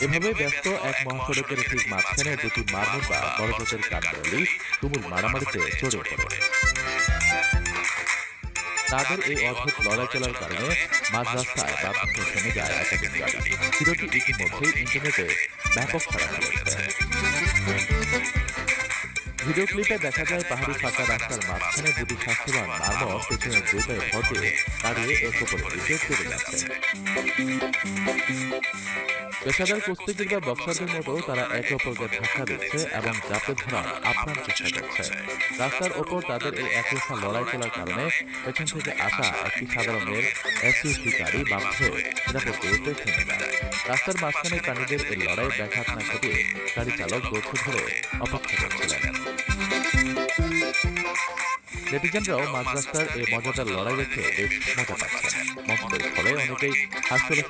এভাবে ব্যস্ত এক মহাসড়কের ঠিক মাঝখানে দুটি মারমুর বা বড়জাতের কাঠবিড়ালি তুমুল মারামারিতে জড়িয়ে পড়ে। তাদের এই অদ্ভুত লড়াই চলার কারণে মাঝ রাস্তায় বাধাগ্রস্ত থেমে যায় একাধিক গাড়ি। ভিডিওটি ইতিমধ্যেই ইন্টারনেটে ব্যাপক সাড়া ফেলেছে। ভিডিও ক্লিপে দেখা যায় পাহাড়ি ফাঁকা রাস্তার মাঝখানে দুটি স্বাস্থ্যবান মারমর পেছনের দুপায়ে ভর দিয়ে দাঁড়িয়ে এক অপরের দিকে চলে যাচ্ছে। পেশাদার কুস্তিগির বা বক্সারদের মতো তারা একে অপরকে ধাক্কা দিচ্ছে এবং চাপে ধরার আপ্রাণ চেষ্টা করছে। রাস্তার ওপর তাদের এই একরোখা লড়াই চলার কারণে পেছন থেকে আসা একটি সাদা রঙের এসইউভি গাড়ি বাধ্য হয়ে নিরাপদ দূরত্বে থেমে যায়। রাস্তার মাঝখানে প্রাণীদের এই লড়াই ব্যাঘাত না ঘটিয়ে গাড়ি চালক দৈর্ঘ্য ধরে অপেক্ষা করছিলেন। নেটিজেনরাও মাঝ রাস্তার এই মজাদার লড়াই দেখে বেশ মজা পাচ্ছেন। মন্তব্যের ফলে অনেকেই হাস্যরসের